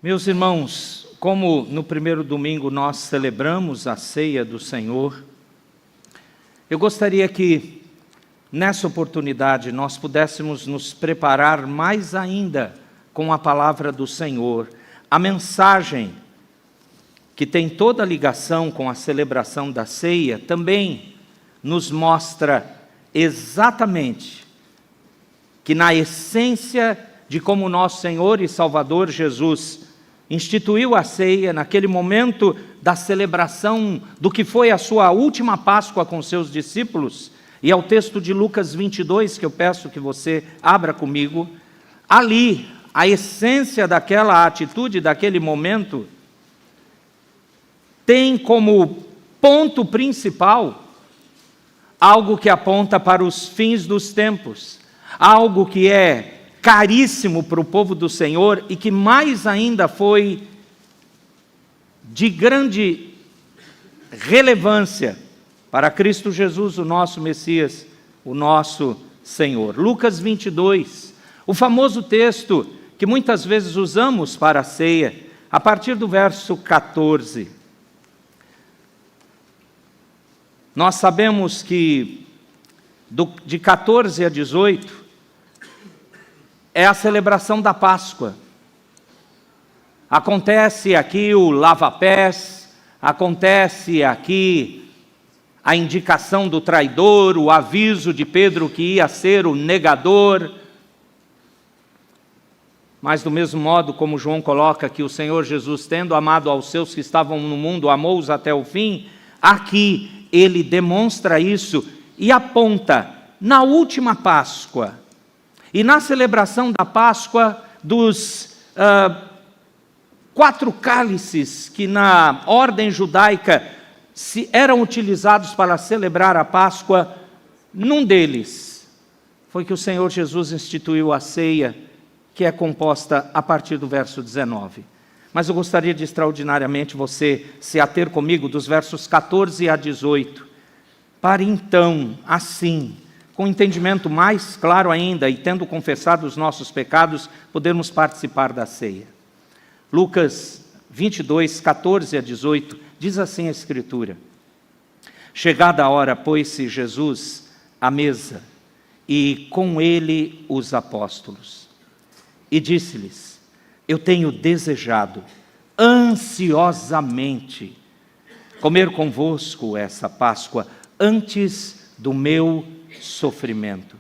Meus irmãos, como no primeiro domingo nós celebramos a ceia do Senhor, eu gostaria que nessa oportunidade nós pudéssemos nos preparar mais ainda com a palavra do Senhor. A mensagem que tem toda a ligação com a celebração da ceia também nos mostra exatamente que na essência de como nosso Senhor e Salvador Jesus instituiu a ceia, naquele momento da celebração do que foi a sua última Páscoa com seus discípulos, e é o texto de Lucas 22 que eu peço que você abra comigo. Ali, a essência daquela atitude, daquele momento, tem como ponto principal algo que aponta para os fins dos tempos, algo que é caríssimo para o povo do Senhor e que mais ainda foi de grande relevância para Cristo Jesus, o nosso Messias, o nosso Senhor. Lucas 22, o famoso texto que muitas vezes usamos para a ceia, a partir do verso 14. Nós sabemos que de 14 a 18, é a celebração da Páscoa. Acontece aqui o lava-pés, acontece aqui a indicação do traidor, o aviso de Pedro que ia ser o negador. Mas do mesmo modo como João coloca que o Senhor Jesus, tendo amado aos seus que estavam no mundo, amou-os até o fim, aqui ele demonstra isso e aponta na última Páscoa. E na celebração da Páscoa, dos 4 cálices que na ordem judaica eram utilizados para celebrar a Páscoa, num deles foi que o Senhor Jesus instituiu a ceia, que é composta a partir do verso 19. Mas eu gostaria de extraordinariamente você se ater comigo dos versos 14 a 18, para então, assim, com entendimento mais claro ainda, e tendo confessado os nossos pecados, podermos participar da ceia. Lucas 22, 14 a 18, diz assim a Escritura: Chegada a hora, pôs-se Jesus à mesa, e com ele os apóstolos. E disse-lhes: Eu tenho desejado ansiosamente comer convosco essa Páscoa antes do meu sofrimento.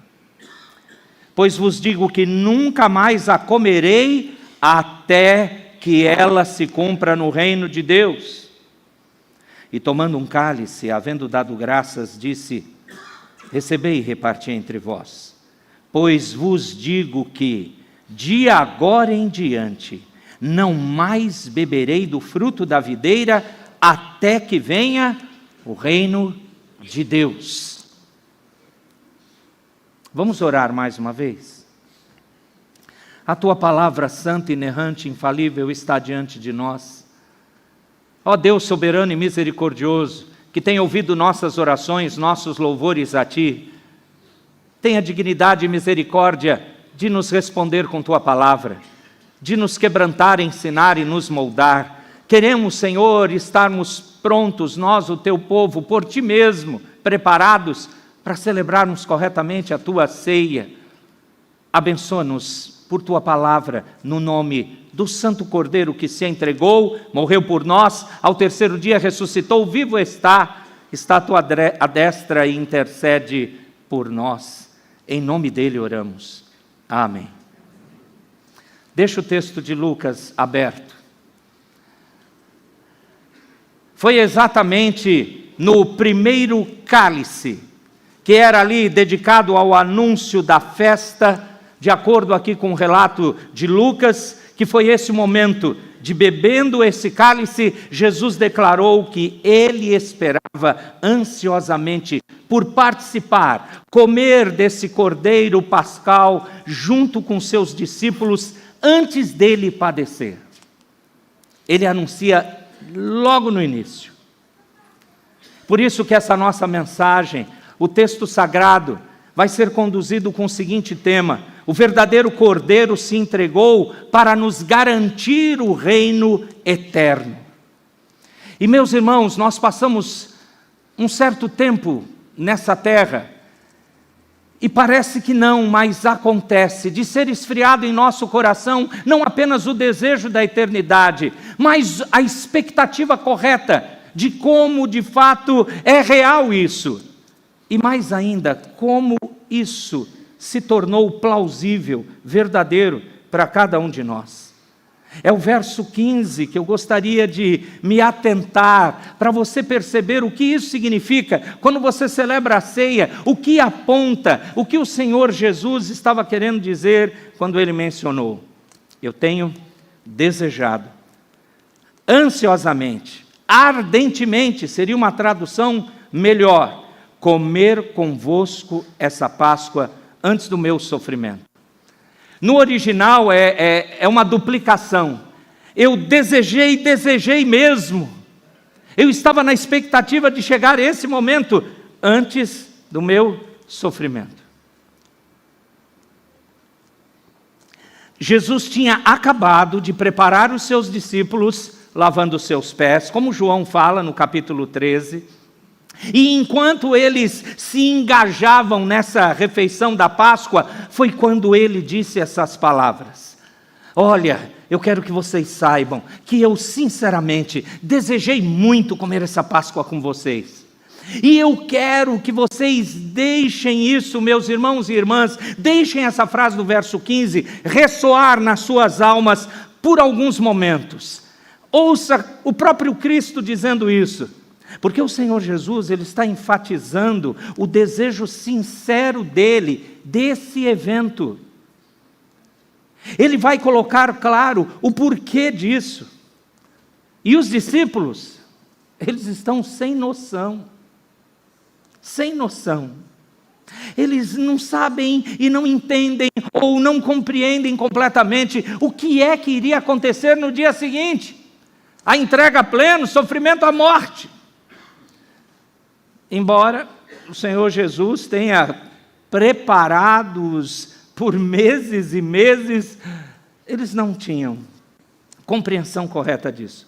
Pois vos digo que nunca mais a comerei até que ela se cumpra no reino de Deus. E tomando um cálice, havendo dado graças, disse: Recebei e reparti entre vós. Pois vos digo que de agora em diante não mais beberei do fruto da videira até que venha o reino de Deus. Vamos orar mais uma vez? A Tua palavra santa, inerrante, infalível está diante de nós. Ó Deus soberano e misericordioso, que tem ouvido nossas orações, nossos louvores a Ti, tenha dignidade e misericórdia de nos responder com Tua palavra, de nos quebrantar, ensinar e nos moldar. Queremos, Senhor, estarmos prontos, nós, o Teu povo, por Ti mesmo, preparados para celebrarmos corretamente a Tua ceia. Abençoa-nos por Tua palavra, no nome do Santo Cordeiro que se entregou, morreu por nós, ao terceiro dia ressuscitou, vivo está à Tua destra e intercede por nós. Em nome dEle oramos. Amém. Deixa o texto de Lucas aberto. Foi exatamente no primeiro cálice, que era ali dedicado ao anúncio da festa, de acordo aqui com o relato de Lucas, que foi esse momento de, bebendo esse cálice, Jesus declarou que ele esperava ansiosamente por participar, comer desse cordeiro pascal junto com seus discípulos antes dele padecer. Ele anuncia logo no início. Por isso que essa nossa mensagem, o texto sagrado, vai ser conduzido com o seguinte tema: o verdadeiro Cordeiro se entregou para nos garantir o reino eterno. E meus irmãos, nós passamos um certo tempo nessa terra, e parece que não, mas acontece de ser esfriado em nosso coração não apenas o desejo da eternidade, mas a expectativa correta de como de fato é real isso. E mais ainda, como isso se tornou plausível, verdadeiro para cada um de nós. É o verso 15 que eu gostaria de me atentar, para você perceber o que isso significa, quando você celebra a ceia, o que aponta, o que o Senhor Jesus estava querendo dizer quando Ele mencionou: eu tenho desejado, ansiosamente, ardentemente, seria uma tradução melhor, comer convosco essa Páscoa antes do meu sofrimento. No original é uma duplicação. Eu desejei mesmo. Eu estava na expectativa de chegar a esse momento antes do meu sofrimento. Jesus tinha acabado de preparar os seus discípulos, lavando os seus pés, como João fala no capítulo 13. E enquanto eles se engajavam nessa refeição da Páscoa, foi quando ele disse essas palavras: olha, eu quero que vocês saibam que eu sinceramente desejei muito comer essa Páscoa com vocês. E eu quero que vocês deixem isso, meus irmãos e irmãs, deixem essa frase do verso 15 ressoar nas suas almas por alguns momentos. Ouça o próprio Cristo dizendo isso. Porque o Senhor Jesus, Ele está enfatizando o desejo sincero dEle, desse evento. Ele vai colocar claro o porquê disso. E os discípulos, eles estão sem noção. Sem noção. Eles não sabem e não entendem ou não compreendem completamente o que é que iria acontecer no dia seguinte. A entrega plena, o sofrimento, a morte. Embora o Senhor Jesus tenha preparados por meses e meses, eles não tinham compreensão correta disso.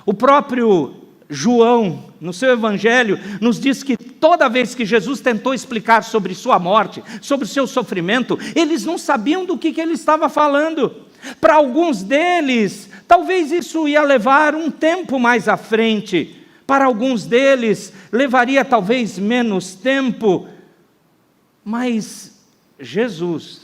O próprio João, no seu evangelho, nos diz que toda vez que Jesus tentou explicar sobre sua morte, sobre o seu sofrimento, eles não sabiam do que ele estava falando. Para alguns deles, talvez isso ia levar um tempo mais à frente. Para alguns deles, levaria talvez menos tempo, mas Jesus,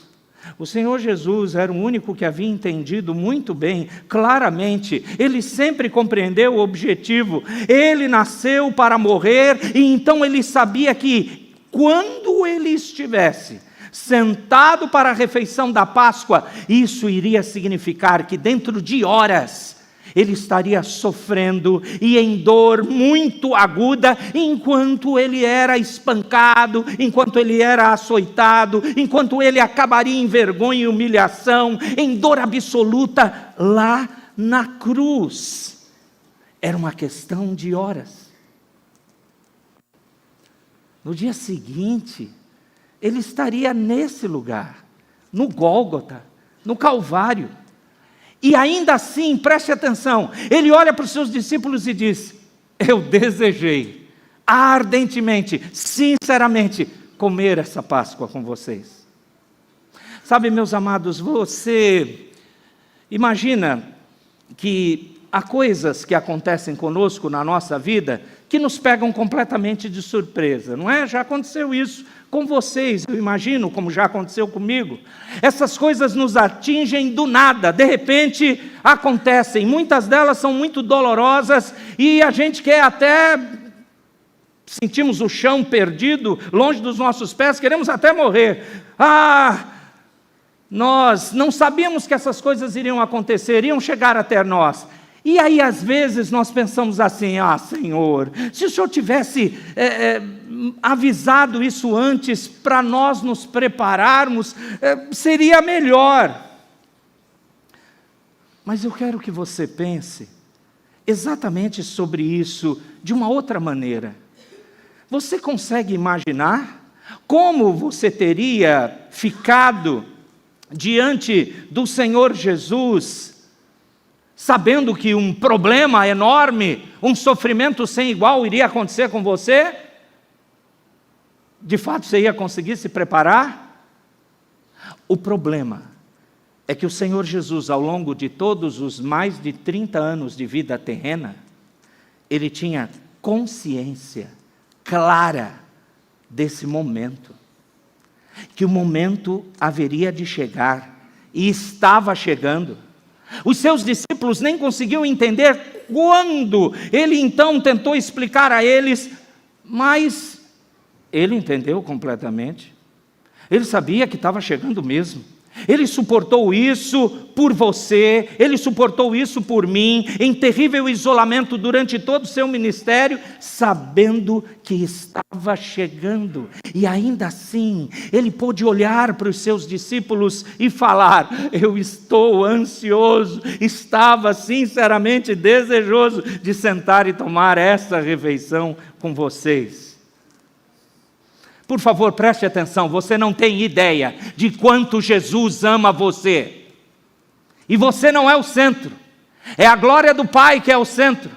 o Senhor Jesus era o único que havia entendido muito bem, claramente, ele sempre compreendeu o objetivo, ele nasceu para morrer, e então ele sabia que quando ele estivesse sentado para a refeição da Páscoa, isso iria significar que dentro de horas, ele estaria sofrendo e em dor muito aguda, enquanto ele era espancado, enquanto ele era açoitado, enquanto ele acabaria em vergonha e humilhação, em dor absoluta, lá na cruz. Era uma questão de horas. No dia seguinte, ele estaria nesse lugar, no Gólgota, no Calvário. E ainda assim, preste atenção, ele olha para os seus discípulos e diz: eu desejei ardentemente, sinceramente, comer essa Páscoa com vocês. Sabe, meus amados, você imagina que há coisas que acontecem conosco na nossa vida que nos pegam completamente de surpresa, não é? Já aconteceu isso com vocês, eu imagino, como já aconteceu comigo. Essas coisas nos atingem do nada, de repente acontecem, muitas delas são muito dolorosas e a gente quer até, sentimos o chão perdido, longe dos nossos pés, queremos até morrer. Nós não sabíamos que essas coisas iriam acontecer, iriam chegar até nós. E aí, às vezes, nós pensamos assim: Senhor, se o Senhor tivesse avisado isso antes, para nós nos prepararmos, seria melhor. Mas eu quero que você pense exatamente sobre isso de uma outra maneira. Você consegue imaginar Como você teria ficado diante do Senhor Jesus, sabendo que um problema enorme, um sofrimento sem igual iria acontecer com você? De fato, você ia conseguir se preparar? O problema é que o Senhor Jesus, ao longo de todos os mais de 30 anos de vida terrena, ele tinha consciência clara desse momento, que o momento haveria de chegar, e estava chegando. Os seus discípulos nem conseguiam entender quando. Ele então tentou explicar a eles, mas ele entendeu completamente. Ele sabia que estava chegando mesmo. Ele suportou isso por você, ele suportou isso por mim, em terrível isolamento durante todo o seu ministério, sabendo que estava chegando. E ainda assim, ele pôde olhar para os seus discípulos e falar: eu estou ansioso, estava sinceramente desejoso de sentar e tomar essa refeição com vocês. Por favor, preste atenção, você não tem ideia de quanto Jesus ama você. E você não é o centro, é a glória do Pai que é o centro.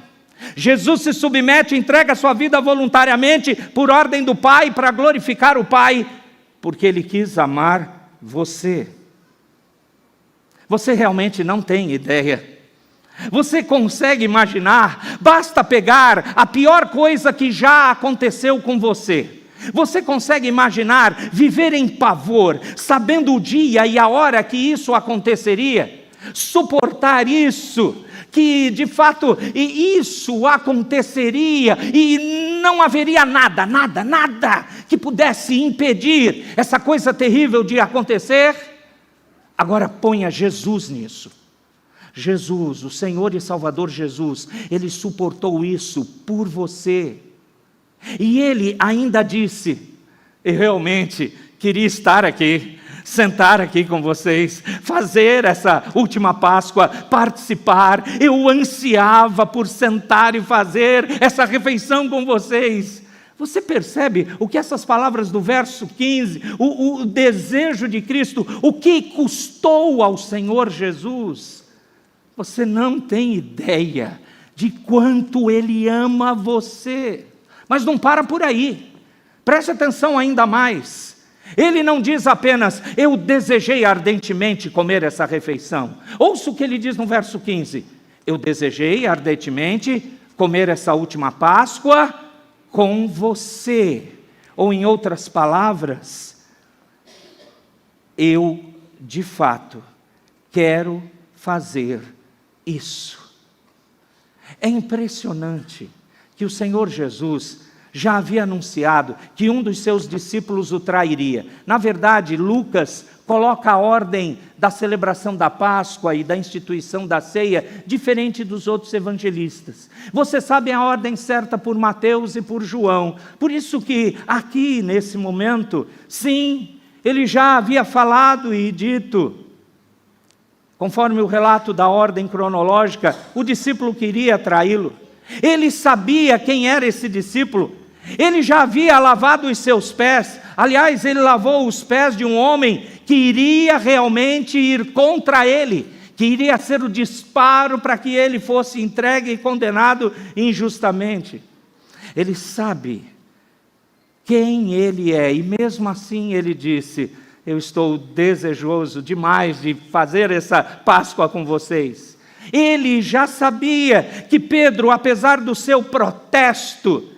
Jesus se submete, entrega a sua vida voluntariamente, por ordem do Pai, para glorificar o Pai, porque Ele quis amar você. Você realmente não tem ideia. Você consegue imaginar? Basta pegar a pior coisa que já aconteceu com você. Você consegue imaginar viver em pavor, sabendo o dia e a hora que isso aconteceria? Suportar isso, que de fato isso aconteceria e não haveria nada que pudesse impedir essa coisa terrível de acontecer? Agora ponha Jesus nisso. Jesus, o Senhor e Salvador Jesus, Ele suportou isso por você. E Ele ainda disse: eu realmente queria estar aqui, sentar aqui com vocês, fazer essa última Páscoa, participar. Eu ansiava por sentar e fazer essa refeição com vocês. Você percebe o que essas palavras do verso 15, o desejo de Cristo, o que custou ao Senhor Jesus? Você não tem ideia de quanto Ele ama você. Mas não para por aí, preste atenção ainda mais. Ele não diz apenas: eu desejei ardentemente comer essa refeição. Ouça o que ele diz no verso 15: eu desejei ardentemente comer essa última Páscoa com você. Ou em outras palavras, eu de fato quero fazer isso. É impressionante que o Senhor Jesus já havia anunciado que um dos seus discípulos o trairia. Na verdade, Lucas coloca a ordem da celebração da Páscoa e da instituição da ceia diferente dos outros evangelistas. Você sabe a ordem certa por Mateus e por João. Por isso que aqui, nesse momento, sim, ele já havia falado e dito, conforme o relato da ordem cronológica, o discípulo que iria traí-lo. Ele sabia quem era esse discípulo. Ele já havia lavado os seus pés. Aliás, ele lavou os pés de um homem que iria realmente ir contra ele, que iria ser o disparo para que ele fosse entregue e condenado injustamente. Ele sabe quem ele é, e mesmo assim ele disse: eu estou desejoso demais de fazer essa Páscoa com vocês. Ele já sabia que Pedro, apesar do seu protesto,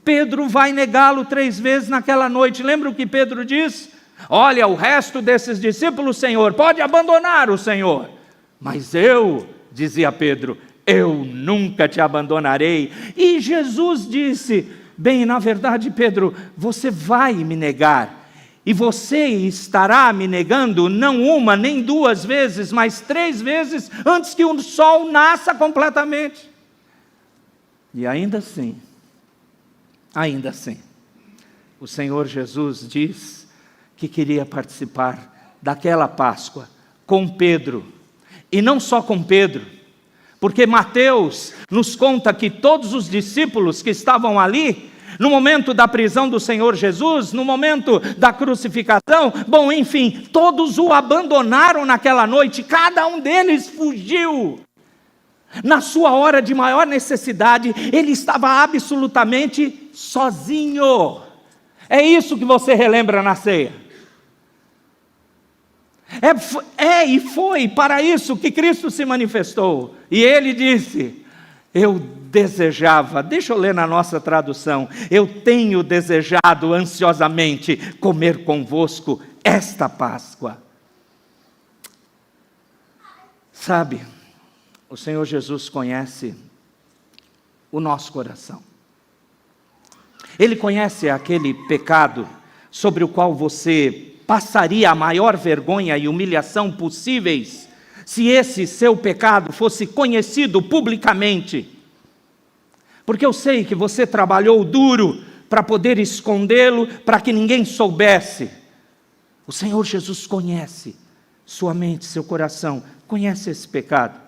Pedro vai negá-lo 3 vezes naquela noite. Lembra o que Pedro diz? Olha, o resto desses discípulos, Senhor, pode abandonar o Senhor. Mas eu, dizia Pedro, eu nunca te abandonarei. E Jesus disse: bem, na verdade, Pedro, você vai me negar. E você estará me negando não 1 nem 2 vezes, mas 3 vezes antes que o sol nasça completamente. E ainda assim, o Senhor Jesus diz que queria participar daquela Páscoa com Pedro. E não só com Pedro, porque Mateus nos conta que todos os discípulos que estavam ali no momento da prisão do Senhor Jesus, no momento da crucificação, bom, enfim, todos o abandonaram naquela noite, cada um deles fugiu. Na sua hora de maior necessidade, ele estava absolutamente sozinho. É isso que você relembra na ceia. E foi para isso que Cristo se manifestou. E ele disse: eu desejava, deixa eu ler na nossa tradução, eu tenho desejado ansiosamente comer convosco esta Páscoa. Sabe, o Senhor Jesus conhece o nosso coração. Ele conhece aquele pecado sobre o qual você passaria a maior vergonha e humilhação possíveis, se esse seu pecado fosse conhecido publicamente. Porque eu sei que você trabalhou duro para poder escondê-lo, para que ninguém soubesse. O Senhor Jesus conhece sua mente, seu coração, conhece esse pecado.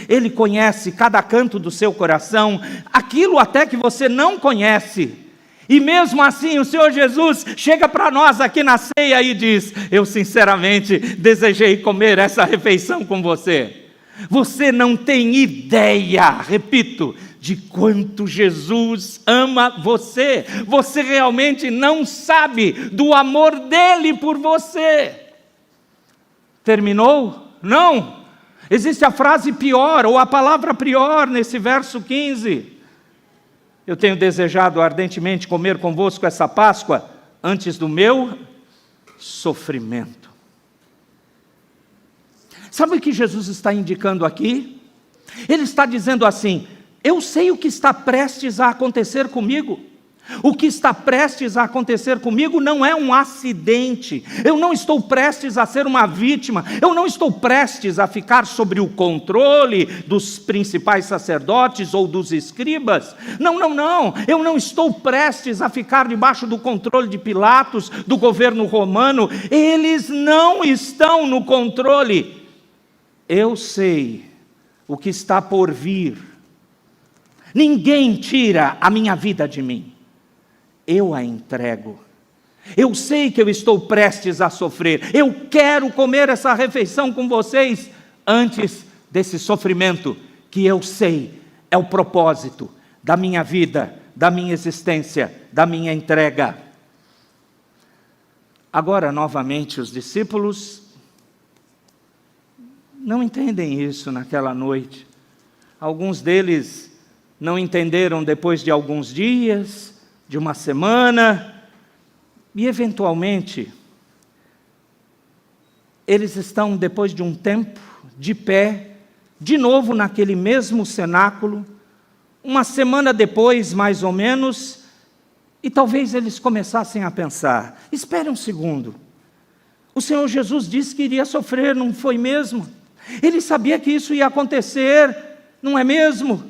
Ele conhece cada canto do seu coração, aquilo até que você não conhece. E mesmo assim o Senhor Jesus chega para nós aqui na ceia e diz: eu sinceramente desejei comer essa refeição com você. Você não tem ideia, repito, de quanto Jesus ama você. Você realmente não sabe do amor dele por você. Terminou? Não. Existe a frase pior, ou a palavra pior nesse verso 15. Eu tenho desejado ardentemente comer convosco essa Páscoa antes do meu sofrimento. Sabe o que Jesus está indicando aqui? Ele está dizendo assim: eu sei o que está prestes a acontecer comigo. O que está prestes a acontecer comigo não é um acidente. Eu não estou prestes a ser uma vítima. Eu não estou prestes a ficar sob o controle dos principais sacerdotes ou dos escribas. Não. Eu não estou prestes a ficar debaixo do controle de Pilatos, do governo romano. Eles não estão no controle. Eu sei o que está por vir. Ninguém tira a minha vida de mim. Eu a entrego. Eu sei que eu estou prestes a sofrer. Eu quero comer essa refeição com vocês antes desse sofrimento que eu sei é o propósito da minha vida, da minha existência, da minha entrega. Agora, novamente, os discípulos não entendem isso naquela noite. Alguns deles não entenderam depois de alguns dias, de uma semana, e eventualmente, eles estão, depois de um tempo, de pé, de novo naquele mesmo cenáculo, uma semana depois, mais ou menos, e talvez eles começassem a pensar: espere um segundo, o Senhor Jesus disse que iria sofrer, não foi mesmo? Ele sabia que isso ia acontecer, não é mesmo?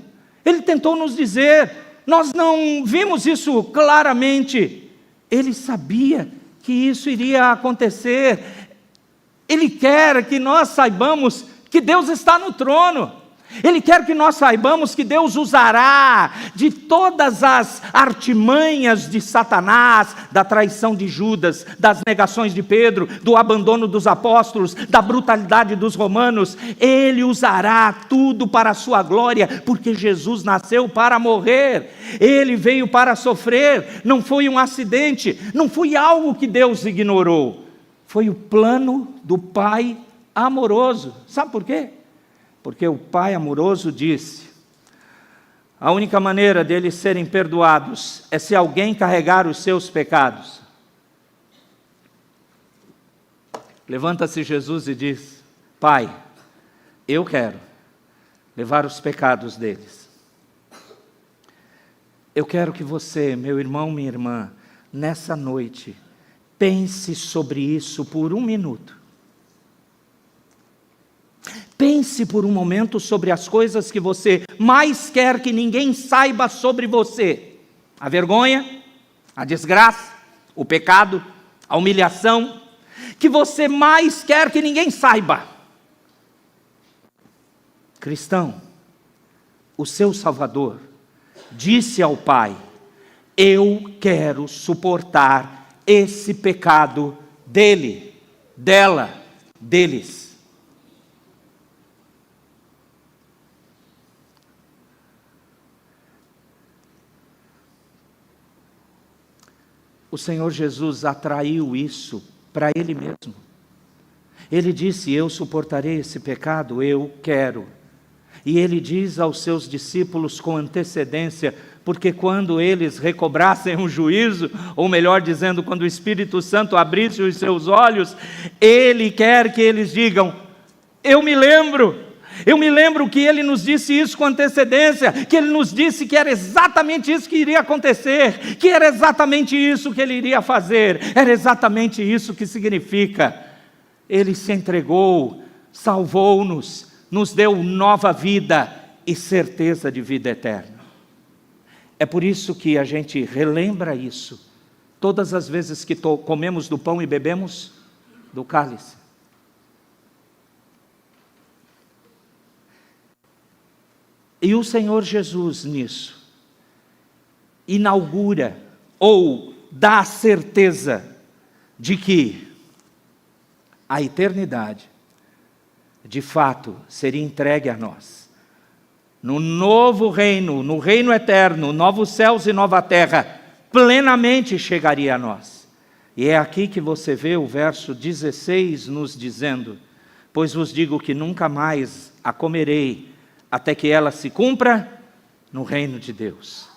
Ele tentou nos dizer, nós não vimos isso claramente. Ele sabia que isso iria acontecer. Ele quer que nós saibamos que Deus está no trono. Ele quer que nós saibamos que Deus usará de todas as artimanhas de Satanás, da traição de Judas, das negações de Pedro, do abandono dos apóstolos, da brutalidade dos romanos. Ele usará tudo para a sua glória, porque Jesus nasceu para morrer. Ele veio para sofrer. Não foi um acidente, não foi algo que Deus ignorou. Foi o plano do Pai amoroso. Sabe por quê? Porque o Pai amoroso disse: a única maneira deles serem perdoados é se alguém carregar os seus pecados. Levanta-se Jesus e diz: Pai, eu quero levar os pecados deles. Eu quero que você, meu irmão, minha irmã, nessa noite, pense sobre isso por um minuto. Pense por um momento sobre as coisas que você mais quer que ninguém saiba sobre você. A vergonha, a desgraça, o pecado, a humilhação, que você mais quer que ninguém saiba. Cristão, o seu Salvador disse ao Pai: Eu quero suportar esse pecado dele, dela, deles. O Senhor Jesus atraiu isso para Ele mesmo. Ele disse: eu suportarei esse pecado, eu quero. E Ele diz aos seus discípulos com antecedência, porque quando eles recobrassem o juízo, ou melhor dizendo, quando o Espírito Santo abrisse os seus olhos, Ele quer que eles digam: eu me lembro que Ele nos disse isso com antecedência, que Ele nos disse que era exatamente isso que iria acontecer, que era exatamente isso que Ele iria fazer, era exatamente isso que significa. Ele se entregou, salvou-nos, nos deu nova vida e certeza de vida eterna. É por isso que a gente relembra isso todas as vezes que comemos do pão e bebemos do cálice. E o Senhor Jesus nisso inaugura ou dá a certeza de que a eternidade de fato seria entregue a nós. No novo reino, no reino eterno, novos céus e nova terra, plenamente chegaria a nós. E é aqui que você vê o verso 16 nos dizendo: pois vos digo que nunca mais a comerei, até que ela se cumpra no reino de Deus.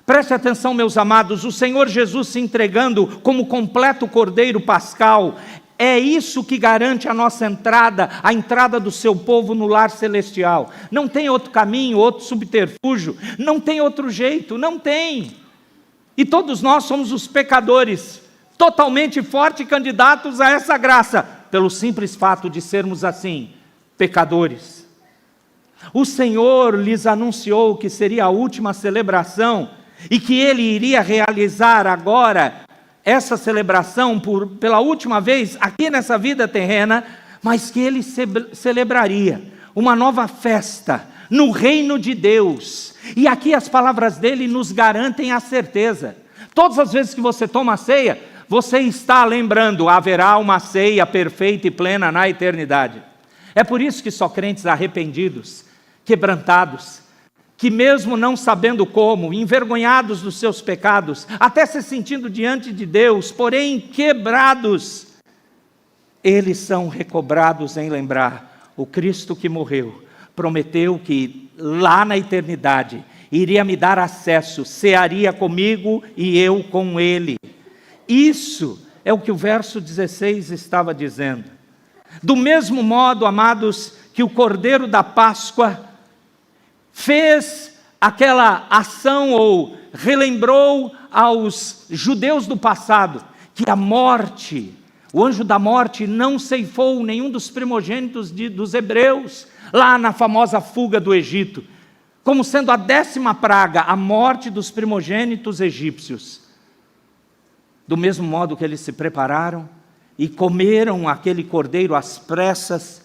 Preste atenção, meus amados, o Senhor Jesus se entregando como completo Cordeiro Pascal, é isso que garante a nossa entrada, a entrada do seu povo no lar celestial. Não tem outro caminho, outro subterfúgio, não tem outro jeito, não tem. E todos nós somos os pecadores, totalmente fortes candidatos a essa graça, pelo simples fato de sermos assim, pecadores. O Senhor lhes anunciou que seria a última celebração e que Ele iria realizar agora essa celebração pela última vez aqui nessa vida terrena, mas que Ele celebraria uma nova festa no reino de Deus. E aqui as palavras dele nos garantem a certeza. Todas as vezes que você toma a ceia, você está lembrando: haverá uma ceia perfeita e plena na eternidade. É por isso que só crentes arrependidos, quebrantados, que mesmo não sabendo como, envergonhados dos seus pecados, até se sentindo diante de Deus, porém quebrados, eles são recobrados em lembrar: o Cristo que morreu, prometeu que lá na eternidade iria me dar acesso, cearia comigo e eu com Ele. Isso é o que o verso 16 estava dizendo. Do mesmo modo, amados, que o Cordeiro da Páscoa fez aquela ação ou relembrou aos judeus do passado que a morte, o anjo da morte não ceifou nenhum dos primogênitos dos hebreus, lá na famosa fuga do Egito, como sendo a 10ª praga, a morte dos primogênitos egípcios. Do mesmo modo que eles se prepararam e comeram aquele cordeiro às pressas,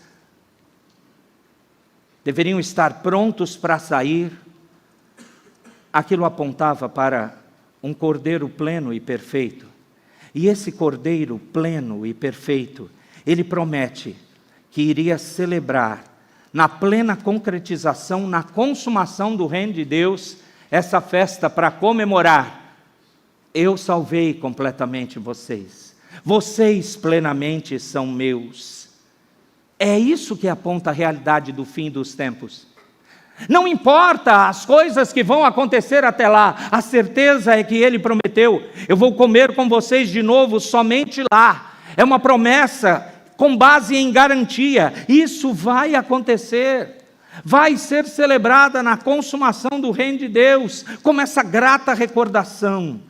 deveriam estar prontos para sair, aquilo apontava para um cordeiro pleno e perfeito. E esse cordeiro pleno e perfeito, ele promete que iria celebrar, na plena concretização, na consumação do reino de Deus, essa festa para comemorar: eu salvei completamente vocês, vocês plenamente são meus. É isso que aponta a realidade do fim dos tempos. Não importa as coisas que vão acontecer até lá, a certeza é que Ele prometeu: eu vou comer com vocês de novo somente lá. É uma promessa com base em garantia. Isso vai acontecer, vai ser celebrada na consumação do reino de Deus, como essa grata recordação,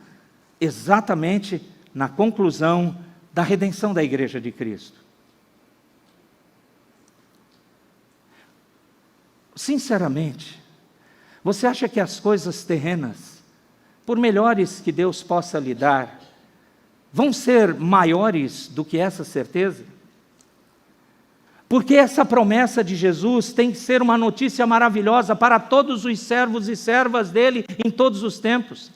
exatamente na conclusão da redenção da Igreja de Cristo. Sinceramente, você acha que as coisas terrenas, por melhores que Deus possa lhe dar, vão ser maiores do que essa certeza? Porque essa promessa de Jesus tem que ser uma notícia maravilhosa para todos os servos e servas dele em todos os tempos.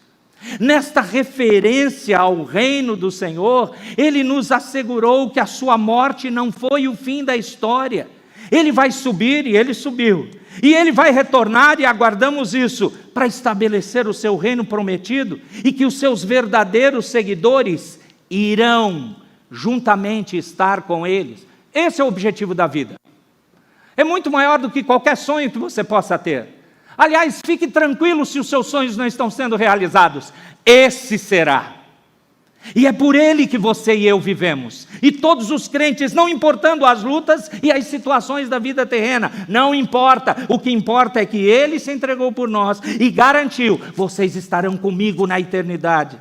Nesta referência ao reino do Senhor, Ele nos assegurou que a sua morte não foi o fim da história. Ele vai subir, e Ele subiu. E Ele vai retornar, e aguardamos isso, para estabelecer o seu reino prometido, e que os seus verdadeiros seguidores irão juntamente estar com eles. Esse é o objetivo da vida. É muito maior do que qualquer sonho que você possa ter. Aliás, fique tranquilo se os seus sonhos não estão sendo realizados. Esse será. E é por ele que você e eu vivemos. E todos os crentes, não importando as lutas e as situações da vida terrena, não importa. O que importa é que ele se entregou por nós e garantiu: vocês estarão comigo na eternidade.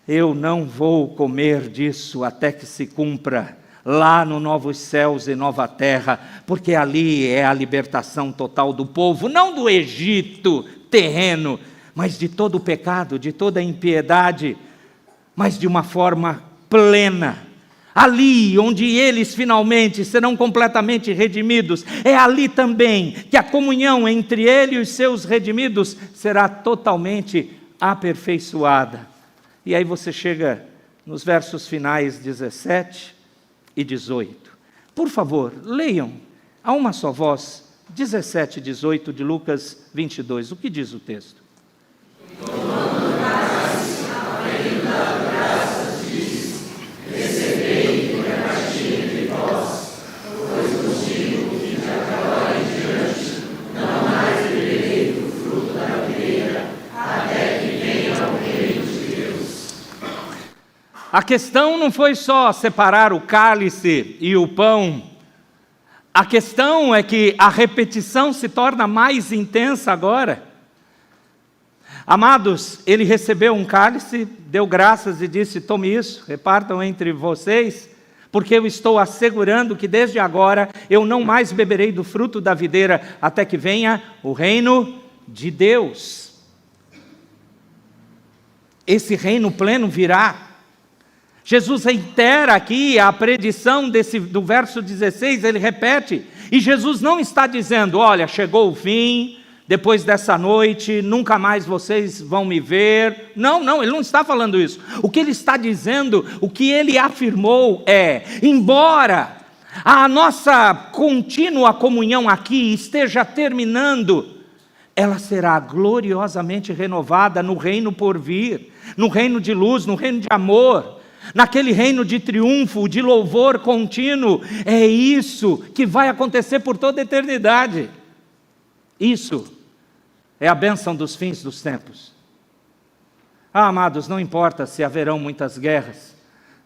Eu não vou comer disso até que se cumpra lá no novos céus e nova terra, porque ali é a libertação total do povo, não do Egito terreno, mas de todo o pecado, de toda a impiedade, mas de uma forma plena. Ali onde eles finalmente serão completamente redimidos, é ali também que a comunhão entre ele e os seus redimidos será totalmente aperfeiçoada. E aí você chega nos versos finais 17 e 18. Por favor, leiam a uma só voz 17 e 18 de Lucas 22. O que diz o texto? A questão não foi só separar o cálice e o pão. A questão é que a repetição se torna mais intensa agora. Amados, ele recebeu um cálice, deu graças e disse: tome isso, repartam entre vocês, porque eu estou assegurando que desde agora eu não mais beberei do fruto da videira até que venha o reino de Deus. Esse reino pleno virá. Jesus reitera aqui a predição do verso 16, ele repete, e Jesus não está dizendo: olha, chegou o fim, depois dessa noite, nunca mais vocês vão me ver. Não, ele não está falando isso. O que ele está dizendo, o que ele afirmou é: embora a nossa contínua comunhão aqui esteja terminando, ela será gloriosamente renovada no reino por vir, no reino de luz, no reino de amor, naquele reino de triunfo, de louvor contínuo. É isso que vai acontecer por toda a eternidade. Isso é a bênção dos fins dos tempos. Amados, não importa se haverão muitas guerras,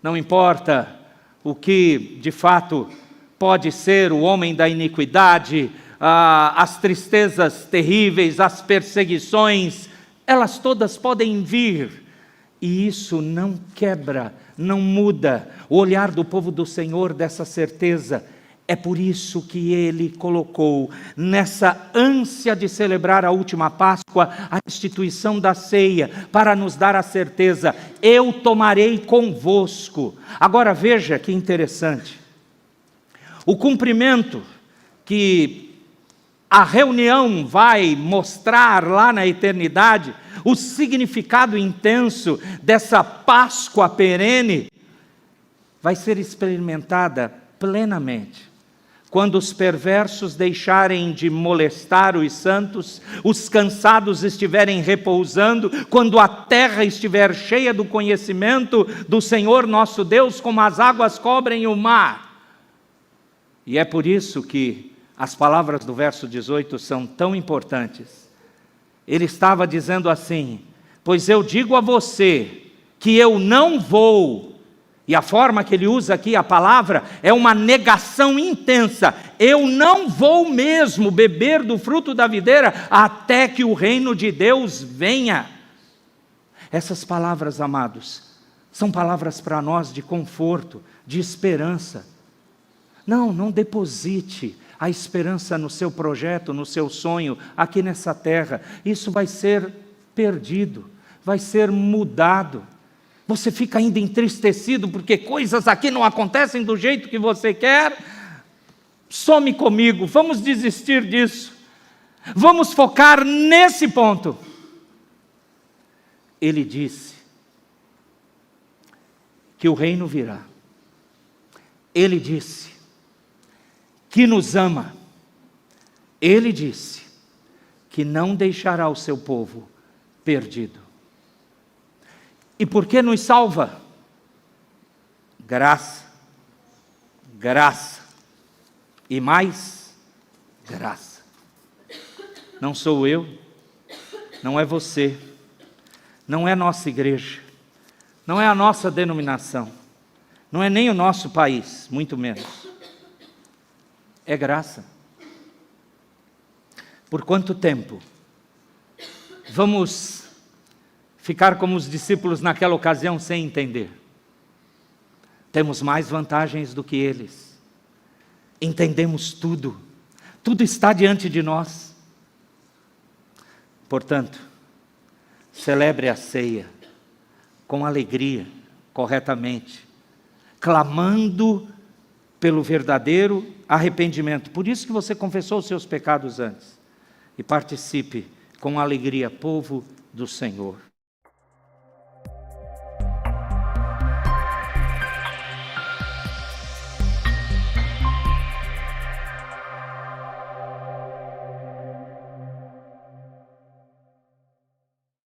não importa o que de fato pode ser o homem da iniquidade, as tristezas terríveis, as perseguições, elas todas podem vir, e isso não quebra, não muda o olhar do povo do Senhor dessa certeza. É por isso que Ele colocou nessa ânsia de celebrar a última Páscoa a instituição da ceia, para nos dar a certeza: eu tomarei convosco. Agora veja que interessante, o cumprimento que a reunião vai mostrar lá na eternidade, o significado intenso dessa Páscoa perene, vai ser experimentada plenamente quando os perversos deixarem de molestar os santos, os cansados estiverem repousando, quando a terra estiver cheia do conhecimento do Senhor nosso Deus, como as águas cobrem o mar. E é por isso que as palavras do verso 18 são tão importantes. Ele estava dizendo assim: pois eu digo a você que eu não vou. E a forma que ele usa aqui a palavra é uma negação intensa. Eu não vou mesmo beber do fruto da videira até que o reino de Deus venha. Essas palavras, amados, são palavras para nós de conforto, de esperança. Não deposite a esperança no seu projeto, no seu sonho, aqui nessa terra. Isso vai ser perdido, vai ser mudado. Você fica ainda entristecido porque coisas aqui não acontecem do jeito que você quer. Some comigo, vamos desistir disso. Vamos focar nesse ponto. Ele disse que o reino virá. Ele disse que nos ama. Ele disse que não deixará o seu povo perdido. E por que nos salva? Graça, graça e mais graça. Não sou eu, não é você, não é nossa igreja, não é a nossa denominação, não é nem o nosso país, muito menos. É graça. Por quanto tempo vamos ficar como os discípulos naquela ocasião sem entender? Temos mais vantagens do que eles. Entendemos tudo. Tudo está diante de nós. Portanto, celebre a ceia com alegria, corretamente, clamando pelo verdadeiro arrependimento. Por isso que você confessou os seus pecados antes. E participe com alegria, povo do Senhor.